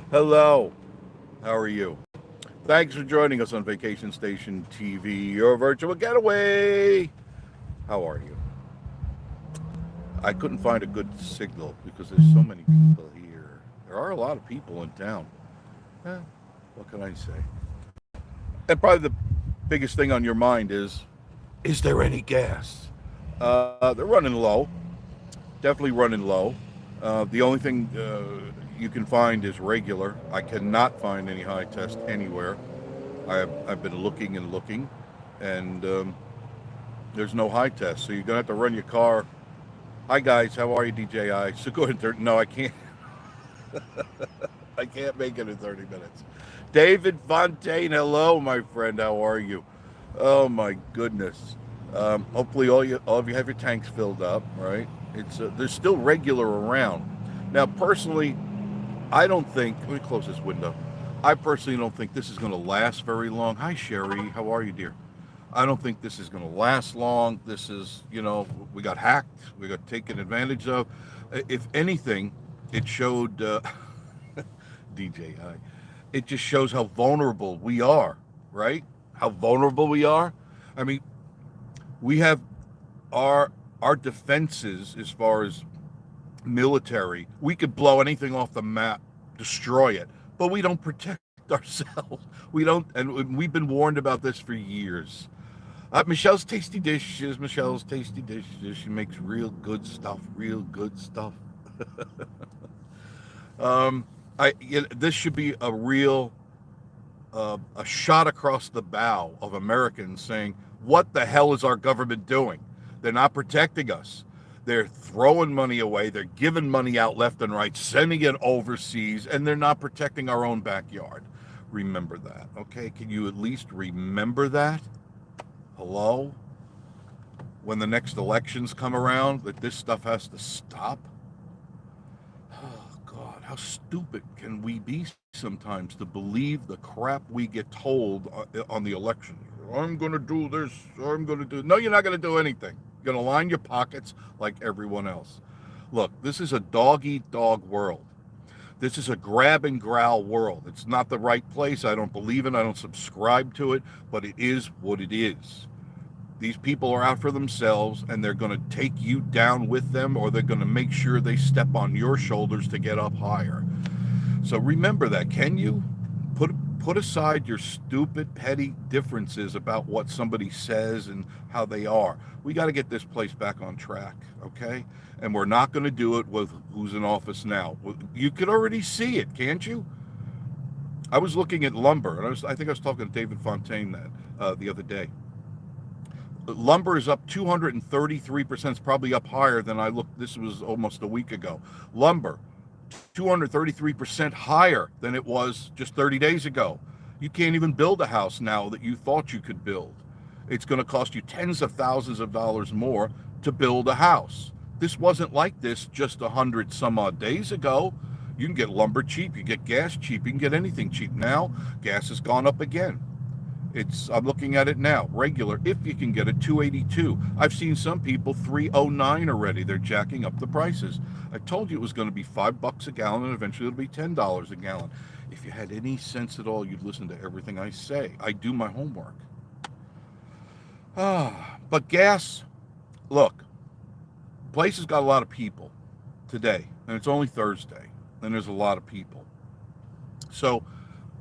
Hello, how are you? Thanks for joining us on Vacation Station TV, your virtual getaway. How are you? I couldn't find a good signal because there's so many people here. There are a lot of people in town. Eh, what can I say? And probably the biggest thing on your mind is there any gas? They're running low, definitely running low. The only thing you can find is regular. I cannot find any high test anywhere. I've been looking and looking, and there's no high test. So you're gonna have to run your car. Hi guys, how are you, DJI? So go ahead. No, I can't. I can't make it in 30 minutes. David Fontaine, hello, my friend. How are you? Oh my goodness. Hopefully all of you have your tanks filled up, right? It's there's still regular around. Now, personally, I don't think. Let me close this window. I personally don't think this is going to last very long. Hi, Sherry. How are you, dear? I don't think this is going to last long. This is, we got hacked. We got taken advantage of. If anything, it showed DJI. It just shows how vulnerable we are, right? How vulnerable we are. I mean, we have our defenses as far as military. We could blow anything off the map, destroy it, but we don't protect ourselves. We don't, and we've been warned about this for years. Michelle's Tasty Dishes. Michelle's Tasty Dishes. She makes real good stuff. Real good stuff. um, this should be a real a shot across the bow of Americans saying, "What the hell is our government doing? They're not protecting us. They're throwing money away. They're giving money out left and right, sending it overseas, and they're not protecting our own backyard." Remember that, okay? Can you at least remember that? Hello? When the next elections come around, that this stuff has to stop? Oh, God, how stupid can we be sometimes to believe the crap we get told on the election? I'm going to do this, I'm going to do... No, you're not going to do anything. You're going to line your pockets like everyone else. Look, this is a dog-eat-dog world. This is a grab and growl world. It's not the right place. I don't believe in it. I don't subscribe to it, but it is what it is. These people are out for themselves, and they're going to take you down with them, or they're going to make sure they step on your shoulders to get up higher. So remember that, can you? Put aside your stupid, petty differences about what somebody says and how they are. We got to get this place back on track, okay? And we're not going to do it with who's in office now. You could already see it, can't you? I was looking at lumber, and I think I was talking to David Fontaine that the other day. Lumber is up 233%. It's probably up higher than I looked. This was almost a week ago. Lumber, 233% higher than it was just 30 days ago. You can't even build a house now that you thought you could build. It's going to cost you tens of thousands of dollars more to build a house. This wasn't like this just 100 some odd days ago. You can get lumber cheap, you get gas cheap, you can get anything cheap. Now, gas has gone up again. I'm looking at it now, regular, if you can get it, 282. I've seen some people 309 already. They're jacking up the prices. I told you it was going to be $5 a gallon, and eventually it'll be $10 a gallon. If you had any sense at all, you'd listen to everything I say. I do my homework. But gas, look, place has got a lot of people today, and it's only Thursday, and there's a lot of people. So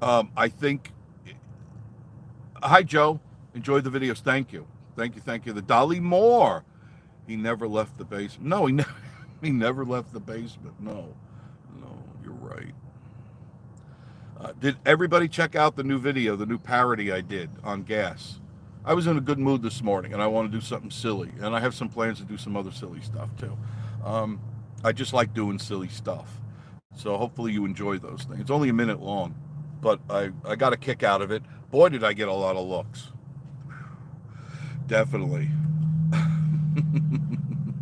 I think... Hi, Joe. Enjoyed the videos. Thank you. Thank you. Thank you. The Dolly Moore. He never left the basement. No, he never left the basement. No, you're right. Did everybody check out the new video, the new parody I did on gas? I was in a good mood this morning, and I want to do something silly, and I have some plans to do some other silly stuff too. I just like doing silly stuff, so hopefully you enjoy those things. It's only a minute long, but I got a kick out of it. Boy, did I get a lot of looks. Definitely.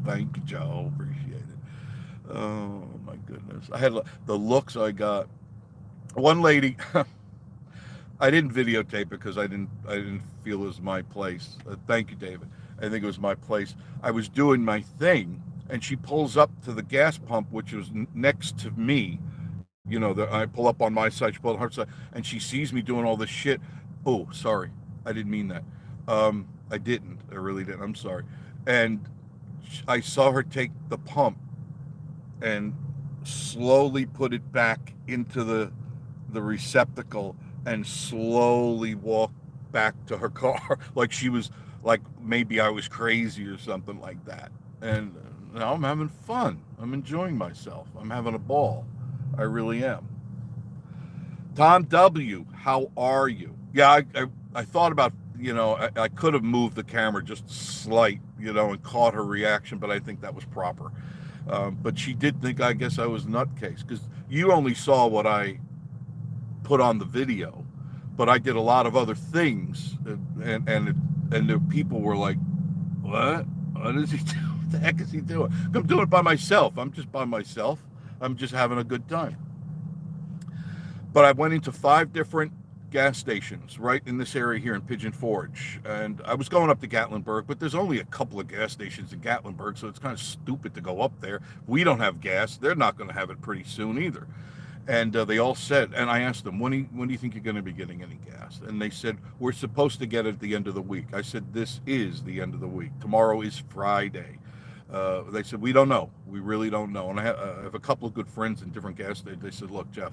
Thank you, Joe. Appreciate it. Oh my goodness. I had the looks I got. One lady, I didn't videotape it because I didn't feel it was my place. Thank you, David. I think it was my place. I was doing my thing, and she pulls up to the gas pump, which was next to me, I pull up on my side, she pull on her side, and she sees me doing all this shit. Oh, sorry, I didn't mean that. I didn't. I really didn't. I'm sorry. And I saw her take the pump and slowly put it back into the receptacle and slowly walk back to her car like she was like maybe I was crazy or something like that. And now I'm having fun. I'm enjoying myself. I'm having a ball. I really am. Tom W, how are you? Yeah, I thought about, I could have moved the camera just slight, and caught her reaction, but I think that was proper. But she did think, I guess, I was nutcase because you only saw what I put on the video, but I did a lot of other things, and the people were like, "What? What is he doing? What the heck is he doing?" I'm doing it by myself. I'm just by myself. I'm just having a good time. But I went into 5 different gas stations right in this area here in Pigeon Forge. And I was going up to Gatlinburg, but there's only a couple of gas stations in Gatlinburg, so it's kind of stupid to go up there. We don't have gas. They're not going to have it pretty soon either. And they all said, and I asked them, when do you think you're going to be getting any gas? And they said, we're supposed to get it at the end of the week. I said, this is the end of the week. Tomorrow is Friday. They said, we don't know. We really don't know. And I have a couple of good friends in different gas stations. They said, look, Jeff,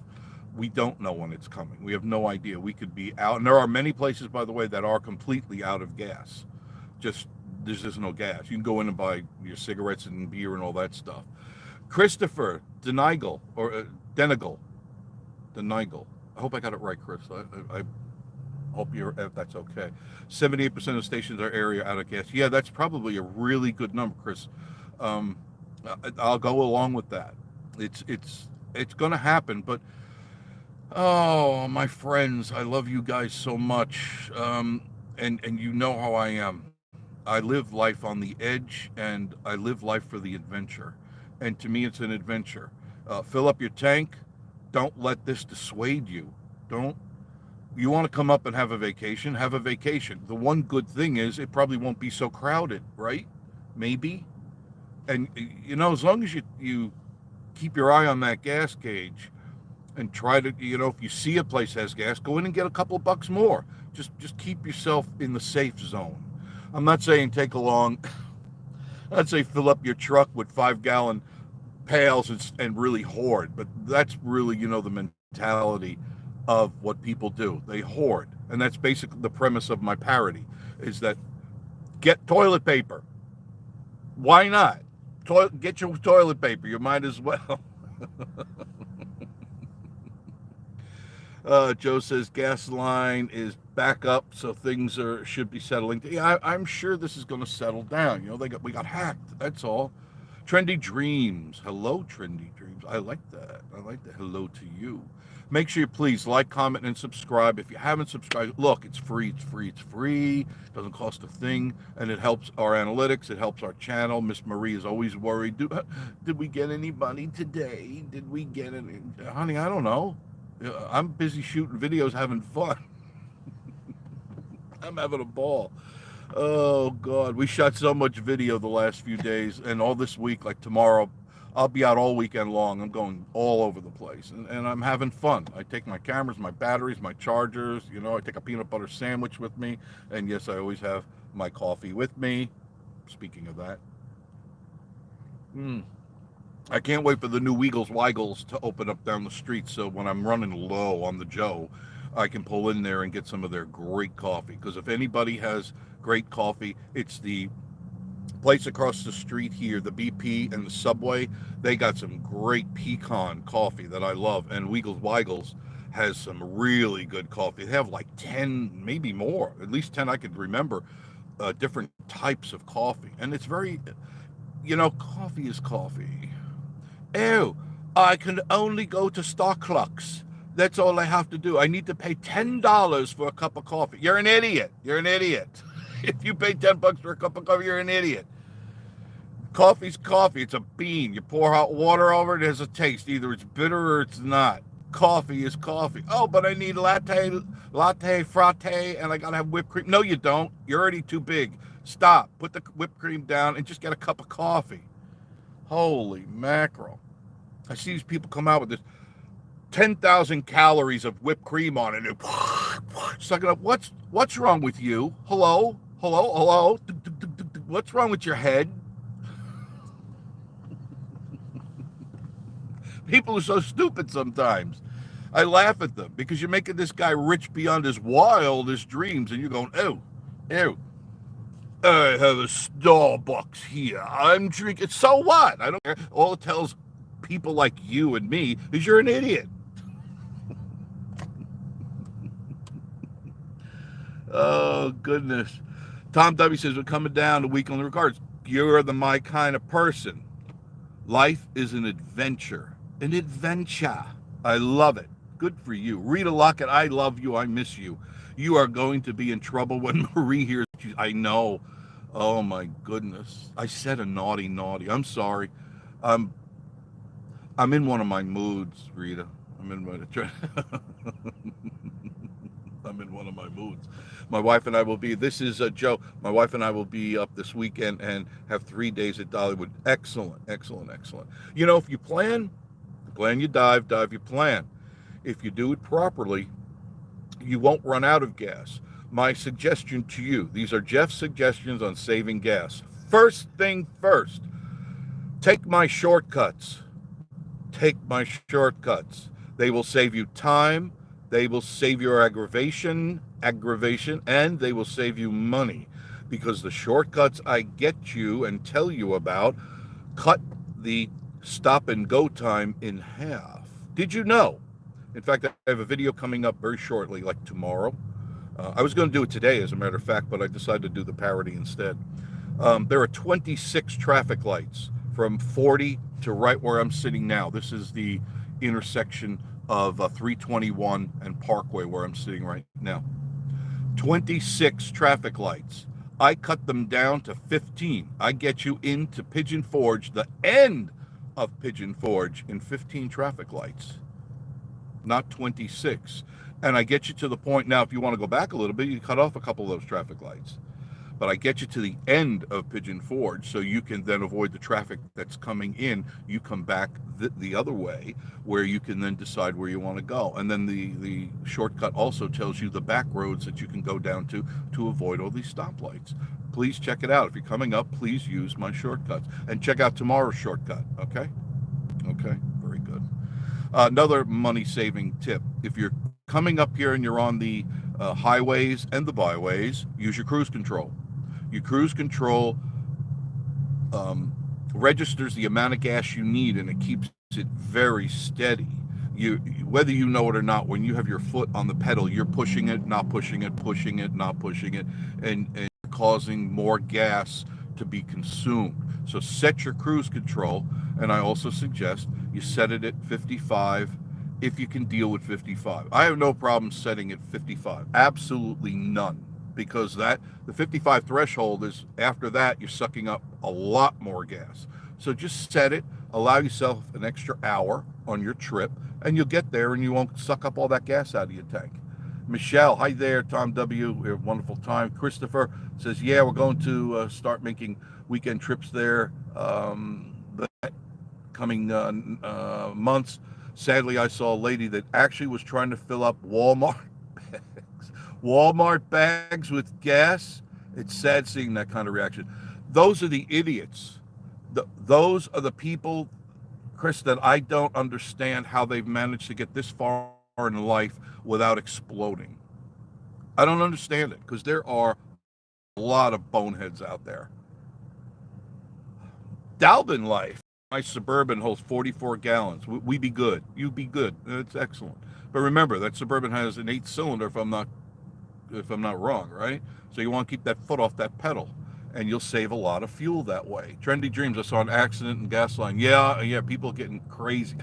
we don't know when it's coming. We have no idea. We could be out. And there are many places, by the way, that are completely out of gas. Just, there's just no gas. You can go in and buy your cigarettes and beer and all that stuff. Christopher Denigal, or Denigal. Denigal. I hope I got it right, Chris. I hope that's okay. 78% of stations are area out of gas. Yeah, that's probably a really good number, Chris. Um, I'll go along with that. It's going to happen, but oh, my friends, I love you guys so much. And you know how I am. I live life on the edge, and I live life for the adventure. And to me, it's an adventure. Fill up your tank. Don't let this dissuade you. Don't. You want to come up and have a vacation? Have a vacation. The one good thing is it probably won't be so crowded, right? Maybe. And as long as you keep your eye on that gas gauge and try to, if you see a place has gas, go in and get a couple of bucks more. Just keep yourself in the safe zone. I'm not saying take along. I'd say fill up your truck with 5-gallon pails and really hoard, but that's really, the mentality of what people do. They hoard, and that's basically the premise of my parody. Is that get toilet paper? Why not? Get your toilet paper. You might as well. Joe says gas line is back up, so things should be settling. Yeah, I'm sure this is going to settle down. We got hacked. That's all. Trendy Dreams. Hello, Trendy Dreams. I like that. I like that. Hello to you. Make sure you please like, comment, and subscribe. If you haven't subscribed, look, it's free. It's free. It's free. It doesn't cost a thing, and it helps our analytics. It helps our channel. Miss Marie is always worried. Did we get any money today? Did we get any? Honey, I don't know. I'm busy shooting videos, having fun. I'm having a ball. Oh God, we shot so much video the last few days, and all this week. Like tomorrow, I'll be out all weekend long. I'm going all over the place, and I'm having fun. I take my cameras, my batteries, my chargers. I take a peanut butter sandwich with me, and yes, I always have my coffee with me. Speaking of that, I can't wait for the new Weagles Weigels to open up down the street. So when I'm running low on the Joe, I can pull in there and get some of their great coffee. Because if anybody has great coffee, it's the place across the street here, the BP and the Subway. They got some great pecan coffee that I love. And Weagles Weigels has some really good coffee. They have like 10, maybe more, at least 10 I could remember, different types of coffee. And it's very, coffee is coffee. Oh, I can only go to Starbucks. That's all I have to do. I need to pay $10 for a cup of coffee. You're an idiot. You're an idiot. If you pay $10 for a cup of coffee, you're an idiot. Coffee's coffee. It's a bean. You pour hot water over it, it has a taste. Either it's bitter or it's not. Coffee is coffee. Oh, but I need latte, frappe, and I gotta have whipped cream. No, you don't. You're already too big. Stop. Put the whipped cream down and just get a cup of coffee. Holy mackerel. I see these people come out with this 10,000 calories of whipped cream on it. And suck it up. What's wrong with you? Hello? Hello? Hello? What's wrong with your head? People are so stupid sometimes. I laugh at them because you're making this guy rich beyond his wildest dreams, and you're going, oh, oh, I have a Starbucks here. I'm drinking. So what? I don't care. All it tells people like you and me is you're an idiot. Oh, goodness. Tom W. says, we're coming down to week on the regards. You're my kind of person. Life is an adventure. An adventure. I love it. Good for you. Rita Lockett, I love you. I miss you. You are going to be in trouble when Marie hears you. I know. Oh, my goodness. I said a naughty. I'm sorry. I'm in one of my moods, Rita. I'm in one of my moods. My wife and I will be, this is Joe. My wife and I will be up this weekend and have 3 days at Dollywood. Excellent. You know, if you plan you dive you plan. If you do it properly, you won't run out of gas. My suggestion to you, these are Jeff's suggestions on saving gas. First thing first, take my shortcuts. They will save you time, they will save your aggravation, and they will save you money, because the shortcuts I get you and tell you about cut the stop and go time in half. Did you know? In fact, I have a video coming up very shortly, like tomorrow. I was going to do it today, as a matter of fact, but I decided to do the parody instead. There are 26 traffic lights from 40 to right where I'm sitting now. This is the intersection of 321 and Parkway where I'm sitting right now. 26 traffic lights. I cut them down to 15. I get you into Pigeon Forge, the end of Pigeon Forge, in 15 traffic lights, not 26. And I get you to the point now, if you want to go back a little bit, you cut off a couple of those traffic lights. But I get you to the end of Pigeon Forge so you can then avoid the traffic that's coming in. You come back the other way, where you can then decide where you want to go. And then the shortcut also tells you the back roads that you can go down to avoid all these stoplights. Please check it out. If you're coming up, please use my shortcuts. And check out tomorrow's shortcut, okay? Okay, very good. Another money-saving tip. If you're coming up here and you're on the highways and the byways, use your cruise control. Your cruise control registers the amount of gas you need, and it keeps it very steady. Whether you know it or not, when you have your foot on the pedal, you're pushing it, not pushing it, pushing it, not pushing it, and you're causing more gas to be consumed. So set your cruise control, and I also suggest you set it at 55 if you can deal with 55. I have no problem setting it 55, absolutely none, because the 55 threshold is, after that you're sucking up a lot more gas. So just set it, allow yourself an extra hour on your trip, and you'll get there and you won't suck up all that gas out of your tank. Michelle, hi there. Tom W, we have a wonderful time. Christopher says, yeah, we're going to start making weekend trips there the coming months. Sadly, I saw a lady that actually was trying to fill up Walmart bags with gas. It's sad seeing that kind of reaction. Those are the idiots. Those are the people, Chris, that I don't understand how they've managed to get this far in life without exploding. I don't understand it, because there are a lot of boneheads out there. Dalvin life. My Suburban holds 44 gallons. We be good. You be good. That's excellent. But remember, that Suburban has an 8-cylinder, if I'm not wrong, right? So you want to keep that foot off that pedal, and you'll save a lot of fuel that way. Trendy Dreams, I saw an accident in gas line. Yeah, people getting crazy.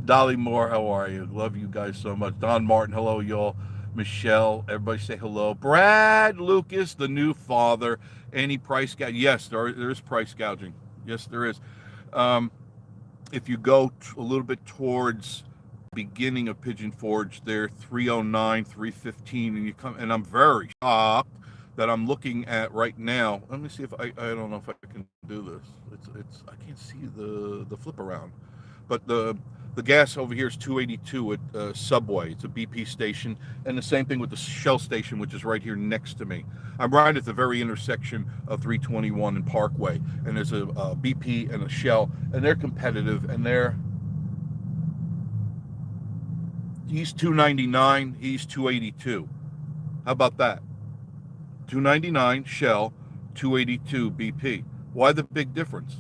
Dolly Moore, how are you? Love you guys so much. Don Martin, hello, y'all. Michelle, everybody say hello. Brad Lucas, the new father. Any price gouging? Yes, there is price gouging. Yes, there is. If you go a little bit towards beginning of Pigeon Forge, they're 309, 315, and you come, and I'm very shocked that I'm looking at right now. Let me see if I don't know if I can do this. It's I can't see the flip around, but the The gas over here is 282 at Subway. It's a BP station, and the same thing with the Shell station, which is right here next to me. I'm right at the very intersection of 321 and Parkway, and there's a BP and a Shell, and they're competitive, and he's 299, he's 282. How about that? 299 Shell, 282 BP. Why the big difference?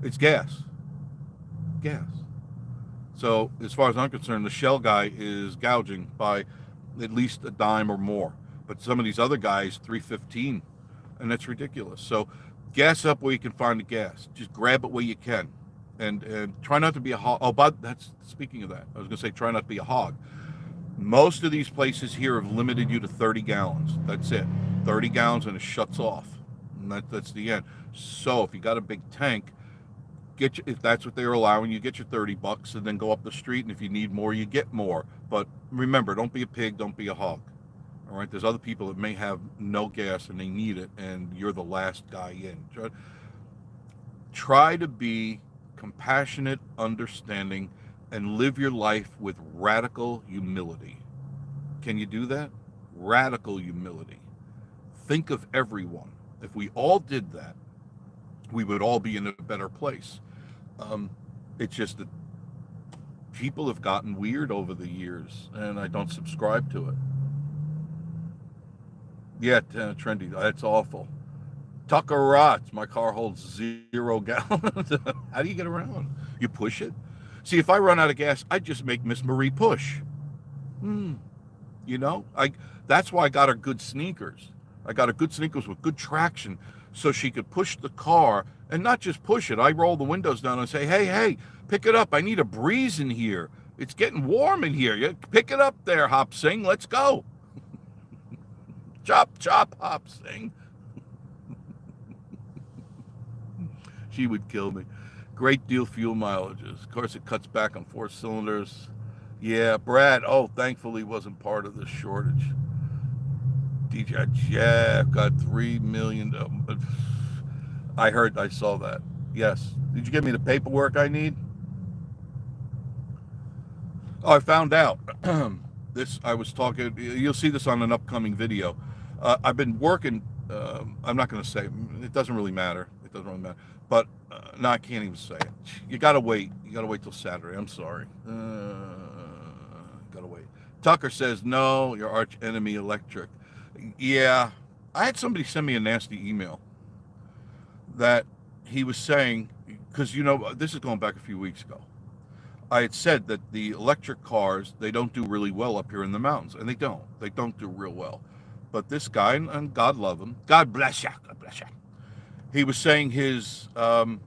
It's gas. Gas. So as far as I'm concerned, the Shell guy is gouging by at least a dime or more. But some of these other guys, 315, and that's ridiculous. So gas up where you can find the gas. Just grab it where you can, and try not to be a hog. Oh, but that's speaking of that. I was going to say try not to be a hog. Most of these places here have limited you to 30 gallons. That's it. 30 gallons and it shuts off. And that's the end. So if you got a big tank, if that's what they're allowing you, get your $30 and then go up the street, and if you need more, you get more. But remember, don't be a pig, don't be a hog. All right, there's other people that may have no gas and they need it, and you're the last guy in. Try to be compassionate, understanding, and live your life with radical humility. Can you do that? Radical humility. Think of everyone. If we all did that, we would all be in a better place. It's just that people have gotten weird over the years, and I don't subscribe to it. Yeah, trendy. That's awful. Tucker rots. My car holds 0 gallons. How do you get around? You push it. See, if I run out of gas, I just make Miss Marie push. You know, that's why I got her good sneakers. I got her good sneakers with good traction, so she could push the car, and not just push it. I roll the windows down and say, hey, pick it up. I need a breeze in here. It's getting warm in here. You pick it up there, Hop Sing. Let's go. Chop, Hop Sing. She would kill me. Great deal fuel mileages. Of course, it cuts back on 4 cylinders. Yeah, Brad. Oh, thankfully wasn't part of the shortage. DJ Jeff got 3 million. I saw that. Yes. Did you give me the paperwork I need? Oh, I found out. I was talking, you'll see this on an upcoming video. I've been working, I'm not going to say, it doesn't really matter. But, no, I can't even say it. You got to wait. Till Saturday. I'm sorry. Got to wait. Tucker says, no, your arch enemy electric. Yeah, I had somebody send me a nasty email that he was saying, because, this is going back a few weeks ago. I had said that the electric cars, they don't do really well up here in the mountains, and they don't. They don't do real well. But this guy, and God love him, God bless you, he was saying his, I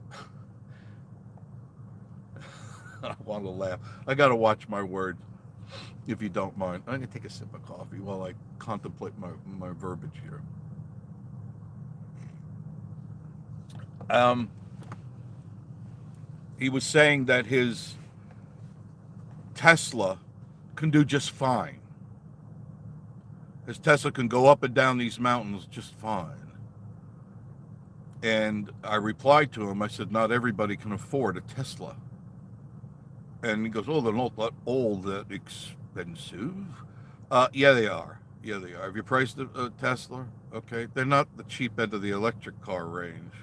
want to laugh. I got to watch my words, if you don't mind. I'm going to take a sip of coffee while I contemplate my verbiage here. He was saying that his Tesla can do just fine. His Tesla can go up and down these mountains just fine. And I replied to him, I said, not everybody can afford a Tesla. And he goes, oh, they're not that old, that expensive. Yeah, they are. Have you priced a Tesla? Okay. They're not the cheap end of the electric car range.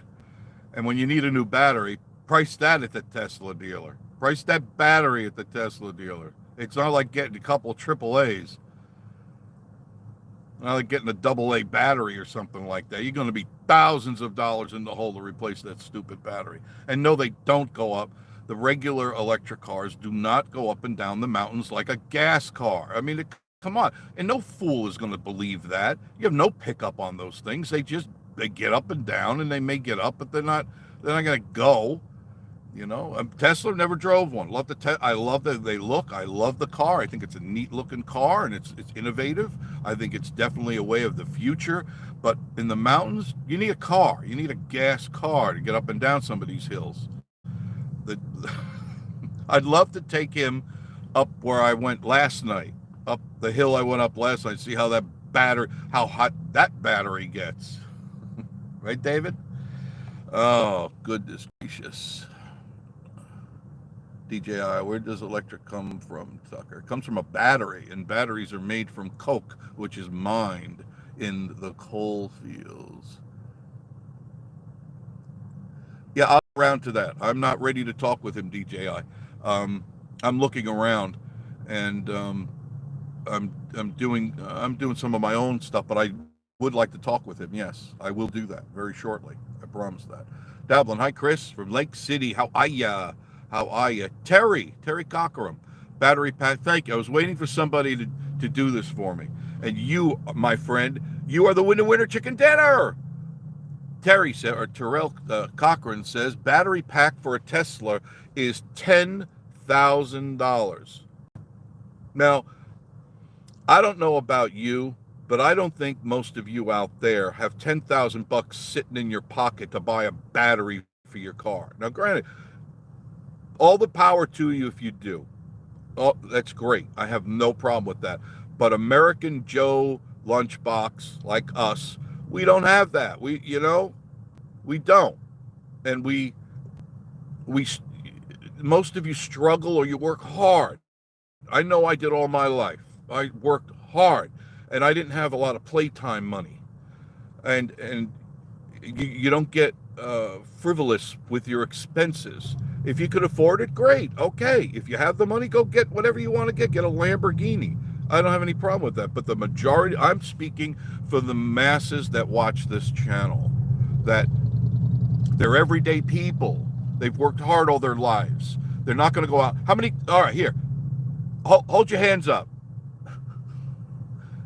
And when you need a new battery, price that at the Tesla dealer. Price that battery at the Tesla dealer. It's not like getting a couple AAAs. Not like getting a AA battery or something like that. You're going to be thousands of dollars in the hole to replace that stupid battery. And no, they don't go up. The regular electric cars do not go up and down the mountains like a gas car. I mean, come on. And no fool is going to believe that. You have no pickup on those things. They get up and down, and they may get up, but they're not going to go. Tesla never drove one. I love that they look. I love the car. I think it's a neat looking car, and it's innovative. I think it's definitely a way of the future. But in the mountains, you need a car. You need a gas car to get up and down some of these hills. I'd love to take him up where I went last night, up the hill I went up last night, see how how hot that battery gets. Right, David? Oh, goodness gracious. DJI, where does electric come from, Tucker? It comes from a battery, and batteries are made from coke, which is mined in the coal fields. Yeah, I'll get around to that. I'm not ready to talk with him, DJI. I'm looking around, and I'm doing some of my own stuff, but I would like to talk with him. Yes, I will do that very shortly. I promise that. Dablin, hi Chris from Lake City. How are ya? How are ya? Terry Cockerham, battery pack. Thank you. I was waiting for somebody to do this for me, and you, my friend, you are the winner chicken dinner. Terry said, or Terrell Cochran says, battery pack for a Tesla is $10,000. Now, I don't know about you, but I don't think most of you out there have 10,000 bucks sitting in your pocket to buy a battery for your car. Now, granted, all the power to you if you do. Oh, that's great. I have no problem with that. But American Joe lunchbox like us, we don't have that. We don't. And we most of you struggle or you work hard. I know I did all my life. I worked hard, and I didn't have a lot of playtime money, and you don't get frivolous with your expenses. If you could afford it, great. Okay, if you have the money, go get whatever you want to get. Get a Lamborghini. I don't have any problem with that. But the majority, I'm speaking for the masses that watch this channel, that they're everyday people. They've worked hard all their lives. They're not going to go out. How many? All right, here. Hold your hands up.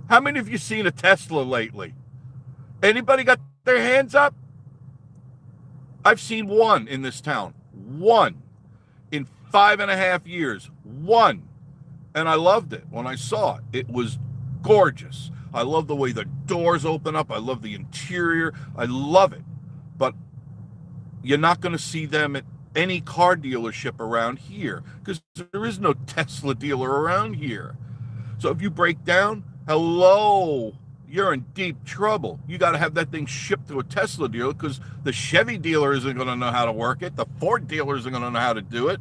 How many of you seen a Tesla lately? Anybody got their hands up? I've seen one in this town. One. In 5.5 years. One. And I loved it when I saw it. It was gorgeous. I love the way the doors open up. I love the interior. I love it. But you're not going to see them at any car dealership around here because there is no Tesla dealer around here. So if you break down, hello, you're in deep trouble. You got to have that thing shipped to a Tesla dealer because the Chevy dealer isn't going to know how to work it. The Ford dealer isn't going to know how to do it.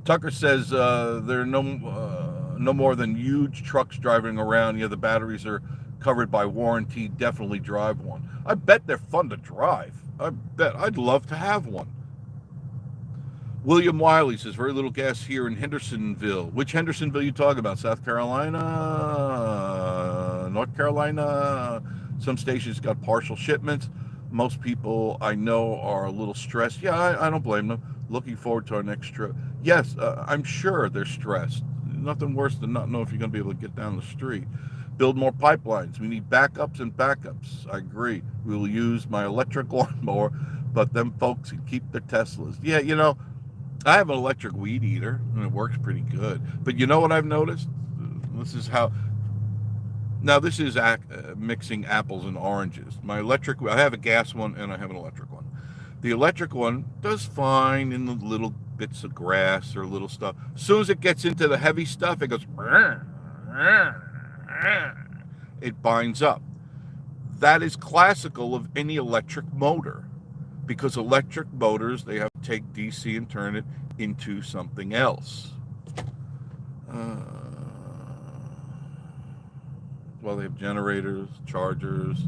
Tucker says there are no more than huge trucks driving around. Yeah, the batteries are covered by warranty. Definitely drive one. I bet they're fun to drive. I bet. I'd love to have one. William Wiley says, very little gas here in Hendersonville. Which Hendersonville you talking about? South Carolina? North Carolina? Some stations got partial shipments. Most people I know are a little stressed. Yeah, I don't blame them. Looking forward to our next trip. Yes, I'm sure they're stressed. Nothing worse than not know if you're going to be able to get down the street. Build more pipelines. We need backups and backups. I agree. We will use my electric lawnmower, but them folks can keep their Teslas. Yeah, I have an electric weed eater, and it works pretty good. But you know what I've noticed? This is mixing apples and oranges. I have a gas one, and I have an electric one. The electric one does fine in the little bits of grass or little stuff. As soon as it gets into the heavy stuff, it goes, it binds up. That is classical of any electric motor, because electric motors, they have to take DC and turn it into something else. Well, they have generators, chargers,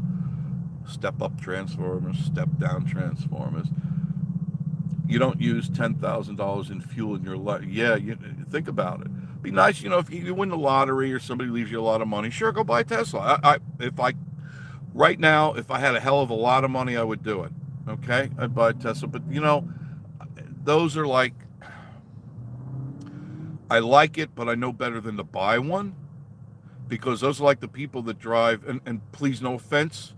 step-up transformers, step-down transformers. You don't use $10,000 in fuel in your life. Yeah, think about it. Be nice, if you win the lottery or somebody leaves you a lot of money, sure, go buy a Tesla. Right now, if I had a hell of a lot of money, I would do it. Okay, I'd buy a Tesla. But those are like, I like it, but I know better than to buy one, because those are like the people that drive. And please, no offense,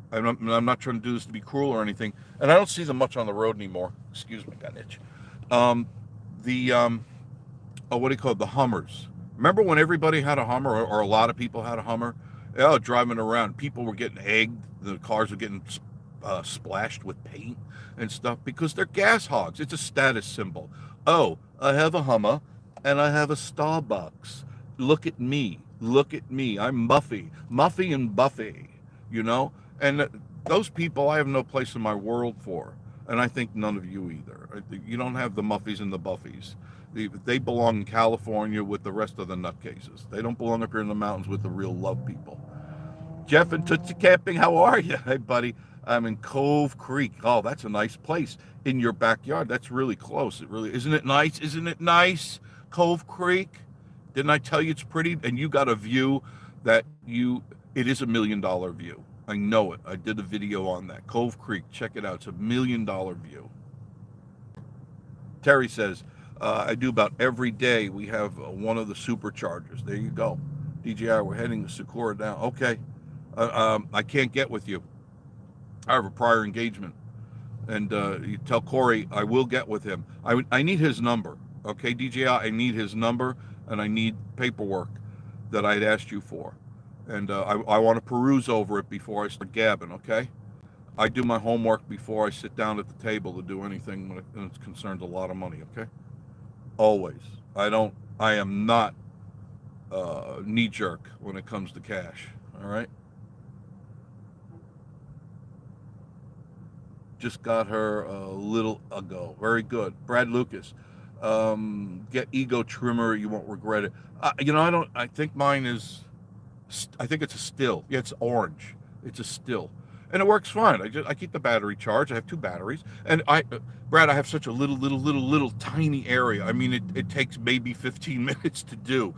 I'm not trying to do this to be cruel or anything, and I don't see them much on the road anymore. Excuse me, got an itch. What do you call it? The Hummers. Remember when everybody had a Hummer, or a lot of people had a Hummer? Yeah, driving around, people were getting egged. The cars were getting splashed with paint and stuff because they're gas hogs. It's a status symbol. Oh, I have a Hummer and I have a Starbucks. Look at me. I'm Muffy and Buffy. And Those people I have no place in my world for, and I think none of you either. You don't have the Muffies and the Buffies. They belong in California with the rest of the nutcases. They don't belong up here in the mountains with the real love people. Jeff and Tootsie Camping, how are you? Hey, buddy. I'm in Cove Creek. Oh, that's a nice place in your backyard. That's really close. It really isn't it nice? Isn't it nice? Cove Creek. Didn't I tell you it's pretty? And you got a view that it is $1 million view. I know it. I did a video on that. Cove Creek. Check it out. It's $1 million view. Terry says, I do about every day. We have one of the superchargers. There you go. DJI, we're heading to Sakura now. Okay. I can't get with you. I have a prior engagement. And you tell Corey I will get with him. I need his number. Okay, DJI, I need his number, and I need paperwork that I'd asked you for. And I want to peruse over it before I start gabbing, okay? I do my homework before I sit down at the table to do anything when it concerns a lot of money, okay? Always. I am not knee-jerk when it comes to cash, all right? Just got her a little ago. Very good. Brad Lucas. Get ego trimmer. You won't regret it. I think mine is, I think it's a still. Yeah, it's orange. It's a still. And it works fine. I keep the battery charged. I have 2 batteries. And Brad, I have such a little tiny area. I mean, it takes maybe 15 minutes to do.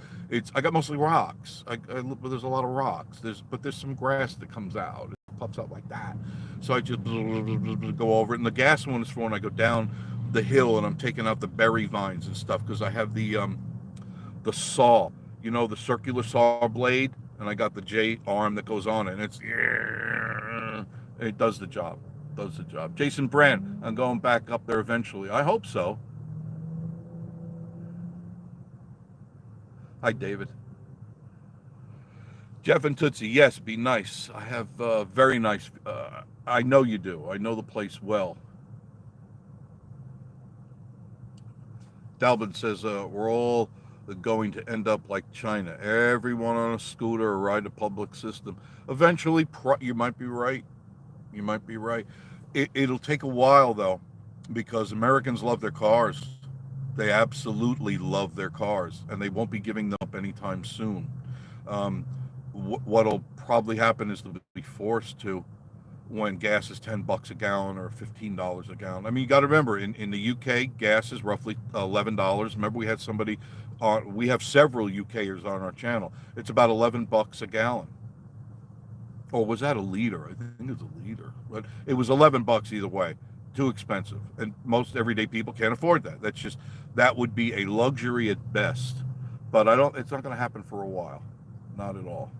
I got mostly rocks. There's a lot of rocks. But there's some grass that comes out. It pops out like that. So I just go over it. And the gas one is for when I go down the hill and I'm taking out the berry vines and stuff, because I have the saw, the circular saw blade, and I got the J arm that goes on it, and it does the job. Jason Brand, I'm going back up there eventually. I hope so. Hi, David. Jeff and Tootsie, yes, be nice. I have very nice. I know you do. I know the place well. Dalvin says we're all going to end up like China. Everyone on a scooter or ride a public system. Eventually, you might be right. You might be right. It'll take a while, though, because Americans love their cars. They absolutely love their cars, and they won't be giving them up anytime soon. What'll probably happen is they'll be forced to when gas is $10 a gallon or $15 a gallon. I mean, you got to remember, in the UK, gas is roughly $11. Remember, we had somebody on. We have several UKers on our channel. It's about $11 a gallon. Or was that a liter? I think it's a liter, but it was $11 either way. Too expensive, and most everyday people can't afford that. That would be a luxury at best. But it's not going to happen for a while, not at all.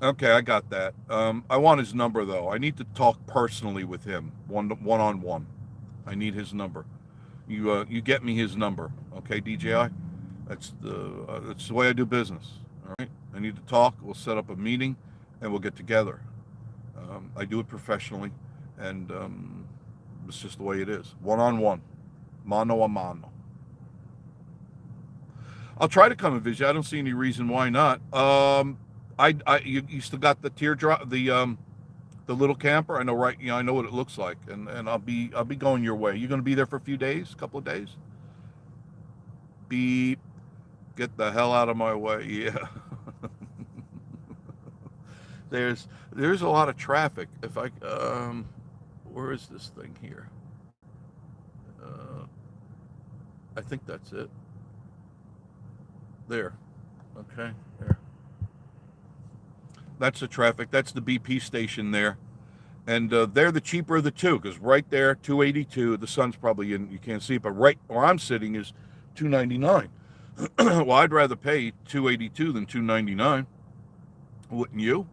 Okay, I got that. I want his number, though. I need to talk personally with him, one-on-one. I need his number. You get me his number, okay, DJI? That's the way I do business. All right. I need to talk. We'll set up a meeting, and we'll get together. I do it professionally, and it's just the way it is. One-on-one, mano a mano. I'll try to come and visit. I don't see any reason why not. You still got the teardrop, the little camper. I know, right? I know what it looks like, and I'll be going your way. You're going to be there for a few days, a couple of days. Beep. Get the hell out of my way. Yeah. There's a lot of traffic. If I where is this thing here? I think that's it. There. Okay. There. That's the traffic. That's the BP station there. And they're the cheaper of the two, because right there, $282. The sun's probably in, you can't see it, but right where I'm sitting is $299. Well, I'd rather pay $282 than $299. Wouldn't you?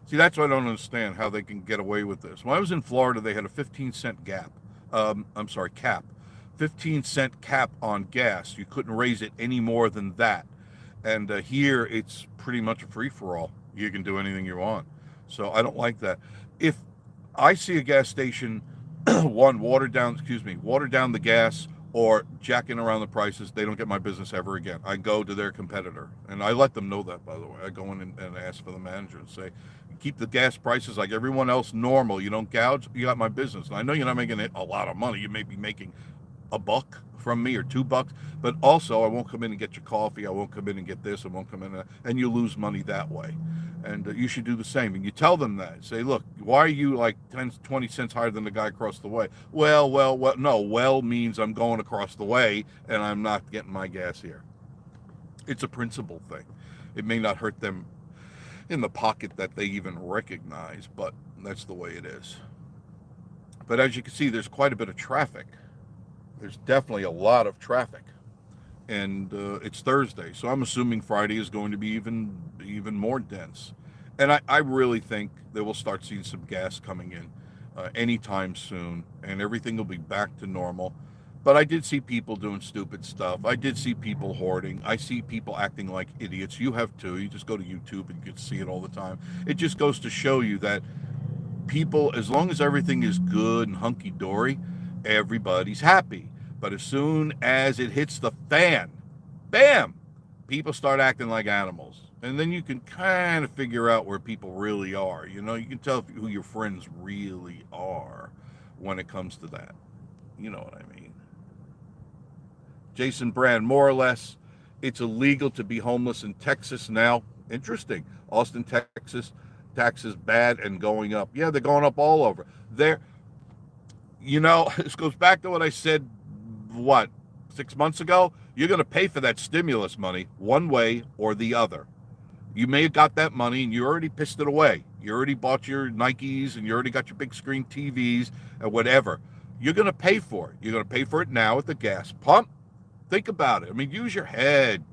See, that's what I don't understand, how they can get away with this. When I was in Florida, they had a 15-cent cap. 15-cent cap on gas. You couldn't raise it any more than that. And here, it's pretty much a free-for-all. You can do anything you want. So I don't like that. If I see a gas station, water down the gas, or jacking around the prices, they don't get my business ever again. I go to their competitor, and I let them know that, by the way. I go in and ask for the manager and say, keep the gas prices like everyone else normal. You don't gouge, you got my business. And I know you're not making a lot of money. You may be making a buck from me or $2, but also I won't come in and get your coffee. I won't come in and get this. I won't come in and you lose money that way. And you should do the same. And you tell them that. Say, look, why are you like 10, 20 cents higher than the guy across the way? Well, no, well means I'm going across the way and I'm not getting my gas here. It's a principle thing. It may not hurt them in the pocket that they even recognize, but that's the way it is. But as you can see, there's quite a bit of traffic. There's definitely a lot of traffic, and it's Thursday, so I'm assuming Friday is going to be even more dense. And I really think that we'll start seeing some gas coming in anytime soon, and everything will be back to normal. But I did see people doing stupid stuff. I did see people hoarding. I see people acting like idiots. You have too. You just go to YouTube and you can see it all the time. It just goes to show you that people, as long as everything is good and hunky dory, everybody's happy. But as soon as it hits the fan, bam, people start acting like animals. And then you can kind of figure out where people really are. You know, you can tell who your friends really are when it comes to that. You know what I mean. Jason Brand, more or less, it's illegal to be homeless in Texas now. Interesting. Austin, Texas, taxes bad and going up. Yeah, they're going up all over. This goes back to what I said, 6 months ago? You're going to pay for that stimulus money one way or the other. You may have got that money and you already pissed it away. You already bought your Nikes and you already got your big screen TVs and whatever. You're going to pay for it. You're going to pay for it now at the gas pump. Think about it. I mean, use your head.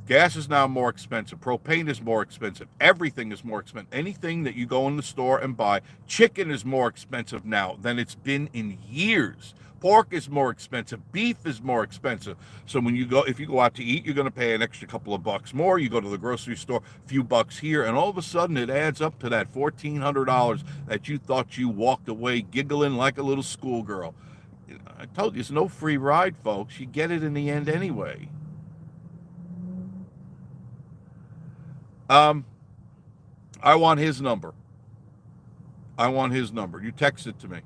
Gas is now more expensive. Propane is more expensive. Everything is more expensive. Anything that you go in the store and buy. Chicken is more expensive now than it's been in years. Pork is more expensive. Beef is more expensive. So if you go out to eat, you're going to pay an extra couple of bucks more. You go to the grocery store, a few bucks here, and all of a sudden it adds up to that $1,400 that you thought you walked away giggling like a little schoolgirl. I told you, it's no free ride, folks. You get it in the end anyway. I want his number. You text it to me.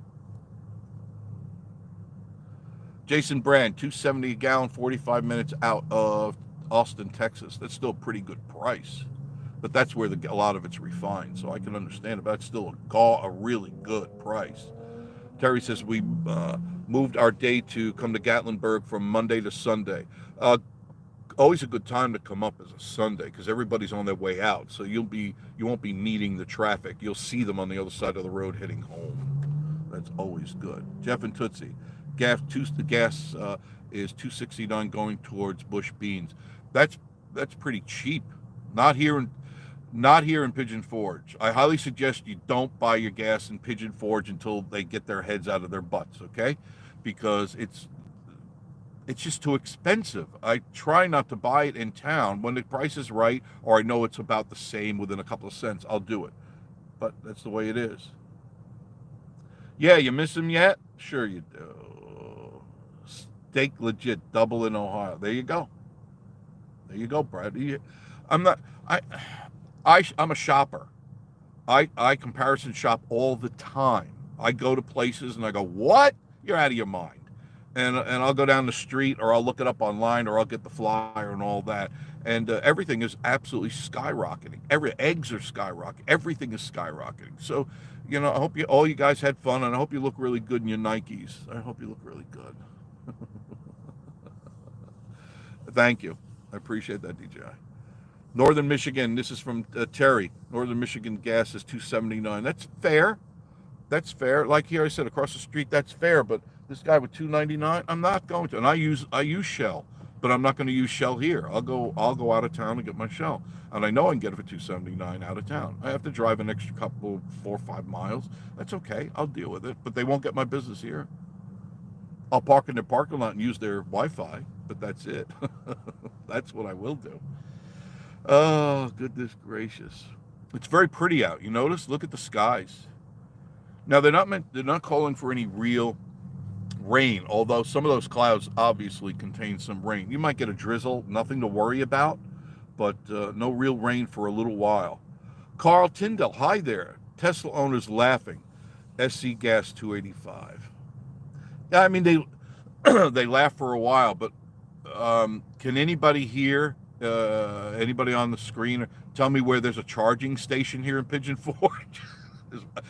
Jason Brand, $2.70 a gallon, 45 minutes out of Austin, Texas. That's still a pretty good price, but that's where a lot of it's refined, so I can understand it. But it's still a really good price. Terry says we moved our day to come to Gatlinburg from Monday to Sunday. Always a good time to come up as a Sunday because everybody's on their way out, so you won't be meeting the traffic. You'll see them on the other side of the road heading home. That's always good. Jeff and Tootsie, the gas is $2.69 going towards Bush Beans. That's pretty cheap. Not here in Pigeon Forge. I highly suggest you don't buy your gas in Pigeon Forge until they get their heads out of their butts, okay? Because it's just too expensive. I try not to buy it in town. When the price is right, or I know it's about the same within a couple of cents, I'll do it. But that's the way it is. Yeah, you miss them yet? Sure you do. Steak legit, double in Ohio. There you go, Brad. I'm a shopper. I comparison shop all the time. I go to places and I go, what? You're out of your mind. And I'll go down the street, or I'll look it up online, or I'll get the flyer and all that. And everything is absolutely skyrocketing. Eggs are skyrocketing. Everything is skyrocketing. So, I hope all you guys had fun, and I hope you look really good in your Nikes. I hope you look really good. Thank you. I appreciate that, DJI. Northern Michigan. This is from Terry. Northern Michigan gas is $2.79. That's fair. That's fair. Like here I said, across the street, that's fair. But this guy with $2.99, I'm not going to. And I use Shell, but I'm not going to use Shell here. I'll go out of town and get my Shell, and I know I can get it for $2.79 out of town. I have to drive an extra 4 or 5 miles. That's okay. I'll deal with it. But they won't get my business here. I'll park in their parking lot and use their Wi-Fi, but that's it. That's what I will do. Oh, goodness gracious! It's very pretty out. You notice? Look at the skies. Now they're not calling for any real rain, although some of those clouds obviously contain some rain. You might get a drizzle, nothing to worry about, but no real rain for a little while. Carl Tyndall, hi there. Tesla owners laughing. SC Gas 285. Yeah, I mean, they they laugh for a while, but can anybody here, anybody on the screen, tell me where there's a charging station here in Pigeon Forge?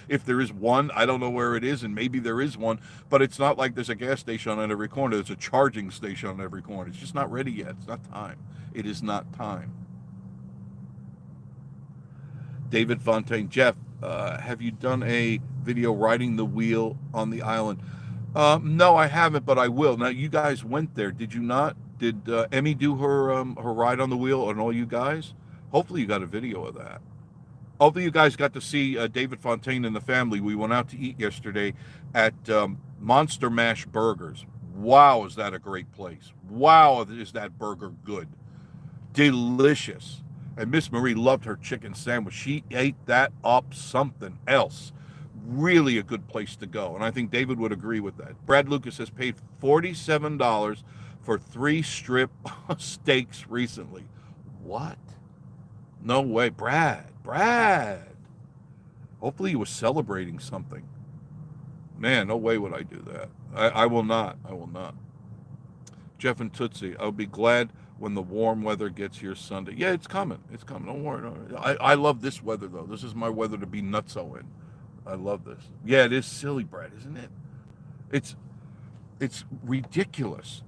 If there is one, I don't know where it is, and maybe there is one, but it's not like there's a gas station on every corner. There's a charging station on every corner. It's just not ready yet. It's not time. It is not time. David Fontaine, Jeff, have you done a video riding the wheel on the island? No, I haven't, but I will. Now, you guys went there, did you not? Did Emmy do her ride on the wheel, and all you guys? Hopefully, you got a video of that. Hopefully, you guys got to see David Fontaine and the family. We went out to eat yesterday at Monster Mash Burgers. Wow, is that a great place? Wow, is that burger good? Delicious. And Miss Marie loved her chicken sandwich. She ate that up something else. Really a good place to go. And I think David would agree with that. Brad Lucas has paid $47 for 3 strip steaks recently. What? No way. Brad. Hopefully he was celebrating something. Man, no way would I do that. I will not. Jeff and Tootsie, I'll be glad when the warm weather gets here Sunday. Yeah, it's coming. Don't worry. I love this weather, though. This is my weather to be nutso in. I love this. Yeah, it is silly, Brad, isn't it? It's ridiculous.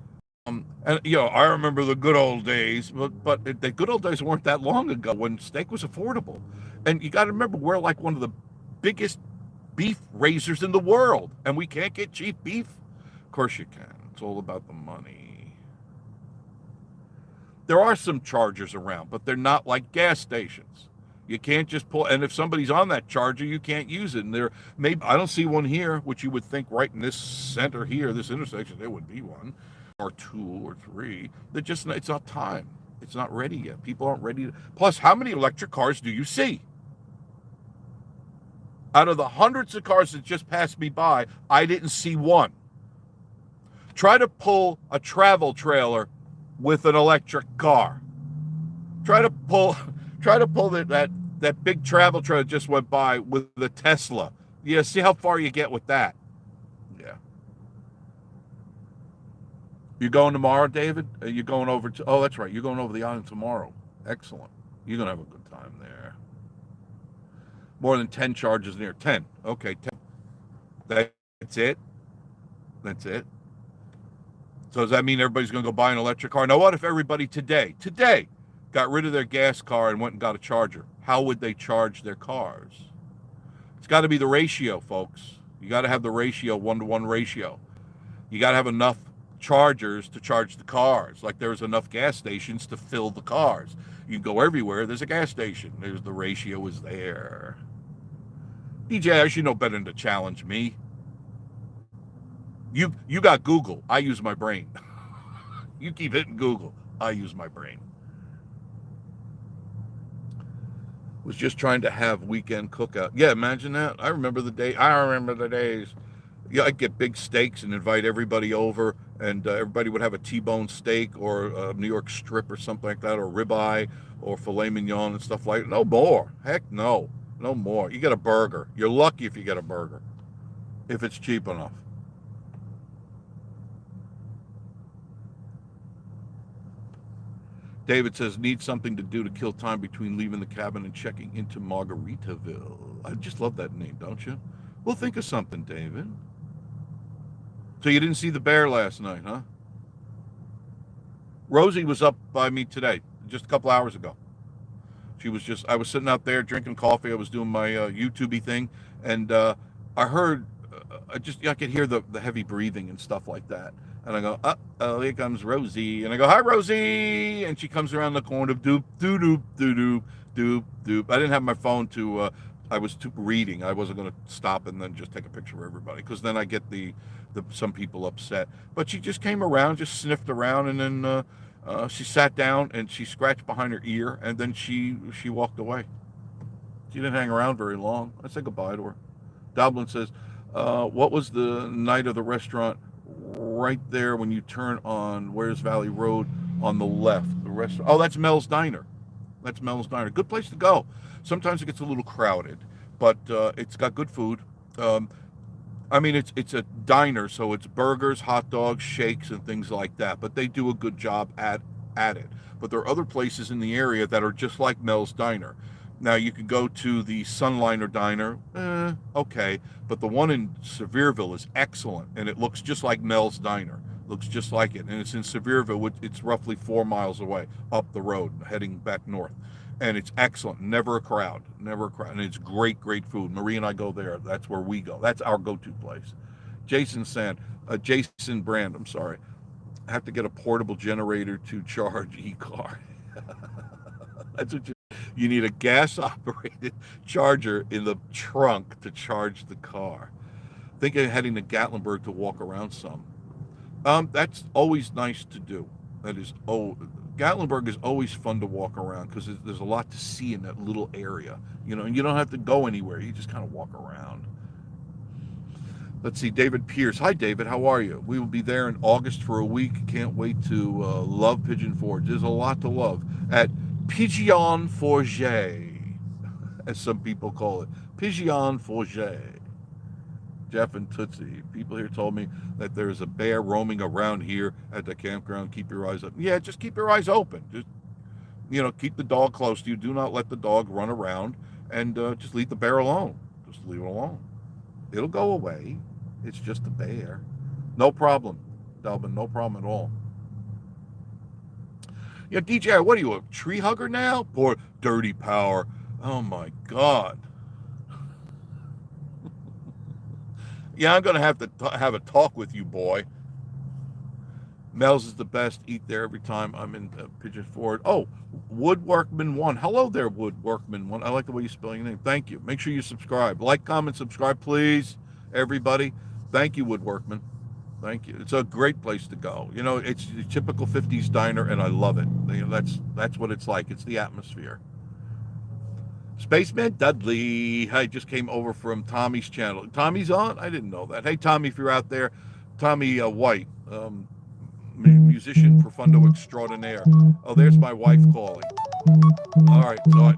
And I remember the good old days, but the good old days weren't that long ago when steak was affordable. And you got to remember, we're like one of the biggest beef raisers in the world, and we can't get cheap beef. Of course you can. It's all about the money. There are some chargers around, but they're not like gas stations. You can't just pull, and if somebody's on that charger, you can't use it. And I don't see one here, which you would think right in this center here, this intersection, there would be one, or 2 or 3. It's not time. It's not ready yet. People aren't ready. Plus, how many electric cars do you see? Out of the hundreds of cars that just passed me by, I didn't see one. Try to pull a travel trailer with an electric car. Try to pull that big travel trailer just went by with the Tesla. Yeah, see how far you get with that. Yeah. You going tomorrow, David? Are you going over to? Oh, that's right. You're going over the island tomorrow. Excellent. You're gonna have a good time there. More than 10 charges near 10. Okay, 10. That's it. So does that mean everybody's going to go buy an electric car? Now, what if everybody today got rid of their gas car and went and got a charger? How would they charge their cars? It's got to be the ratio, folks. You got to have the ratio, 1-to-1 ratio. You got to have enough chargers to charge the cars. Like there's enough gas stations to fill the cars. You can go everywhere. There's a gas station. The ratio is there. DJ, I should know better than to challenge me. You got Google. I use my brain. You keep hitting Google. I use my brain. Was just trying to have weekend cookout. Yeah, imagine that. I remember the days. Yeah, I'd get big steaks and invite everybody over, and everybody would have a T-bone steak or a New York strip or something like that, or ribeye or filet mignon and stuff like that. No more. Heck no. No more. You get a burger. You're lucky if you get a burger, if it's cheap enough. David says, need something to do to kill time between leaving the cabin and checking into Margaritaville. I just love that name, don't you? Well, think of something, David. So you didn't see the bear last night, huh? Rosie was up by me today, just a couple hours ago. I was sitting out there drinking coffee. I was doing my YouTube-y thing, and I heard, I could hear the heavy breathing and stuff like that. And I go, oh, here comes Rosie. And I go, hi, Rosie. And she comes around the corner, doop, doop, doop, doop, doop, doop. I didn't have my phone I was reading. I wasn't going to stop and then just take a picture of everybody, because then I get some people upset. But she just came around, just sniffed around, and then she sat down and she scratched behind her ear, and then she walked away. She didn't hang around very long. I said goodbye to her. Dublin says, what was the night of the restaurant right there when you turn on Where's Valley Road on the left. The restaurant. Oh, that's Mel's Diner. That's Mel's Diner. Good place to go. Sometimes it gets a little crowded, but it's got good food. Um, I mean, it's a diner, so it's burgers, hot dogs, shakes, and things like that. But they do a good job at it. But there are other places in the area that are just like Mel's Diner. Now you can go to the Sunliner Diner, okay, but the one in Sevierville is excellent, and it looks just like Mel's Diner. Looks just like it, and it's in Sevierville. It's roughly 4 miles away up the road, heading back north, and it's excellent. Never a crowd, never a crowd, and it's great, great food. Marie and I go there. That's where we go. That's our go-to place. Jason Brand. I'm sorry. I have to get a portable generator to charge e-car. That's what you need, a gas operated charger in the trunk to charge the car. Think of heading to Gatlinburg to walk around some. That's always nice to do. That is, Gatlinburg is always fun to walk around because there's a lot to see in that little area, and you don't have to go anywhere. You just kind of walk around. Let's see, David Pierce. Hi, David. How are you? We will be there in August for a week. Can't wait to love Pigeon Forge. There's a lot to love at Pigeon Forge, as some people call it. Pigeon Forge. Jeff and Tootsie. People here told me that there's a bear roaming around here at the campground. Keep your eyes up. Yeah, just keep your eyes open. Just, keep the dog close to you. Do not let the dog run around, and just leave the bear alone. Just leave it alone. It'll go away. It's just a bear. No problem, Delvin. No problem at all. Yeah, DJ, what are you, a tree hugger now? Poor Dirty Power. Oh my God. Yeah, I'm going to have to have a talk with you, boy. Mel's is the best. Eat there every time I'm in Pigeon Forge. Oh, Woodworkman1. Hello there, Woodworkman1. I like the way you spell your name. Thank you. Make sure you subscribe. Like, comment, subscribe, please, everybody. Thank you, Woodworkman. Thank you. It's a great place to go. It's a typical 50s diner, and I love it. That's what it's like. It's the atmosphere. Spaceman Dudley. I just came over from Tommy's channel. Tommy's on? I didn't know that. Hey, Tommy, if you're out there. Tommy White, musician profundo extraordinaire. Oh, there's my wife calling. All right, so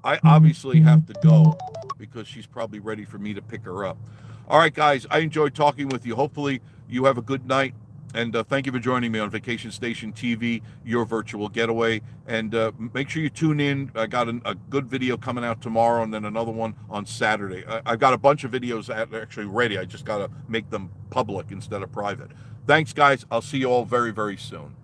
I obviously have to go because she's probably ready for me to pick her up. All right, guys, I enjoyed talking with you. Hopefully you have a good night. And thank you for joining me on Vacation Station TV, your virtual getaway. And make sure you tune in. I got a good video coming out tomorrow and then another one on Saturday. I've got a bunch of videos actually ready. I just got to make them public instead of private. Thanks, guys. I'll see you all very, very soon.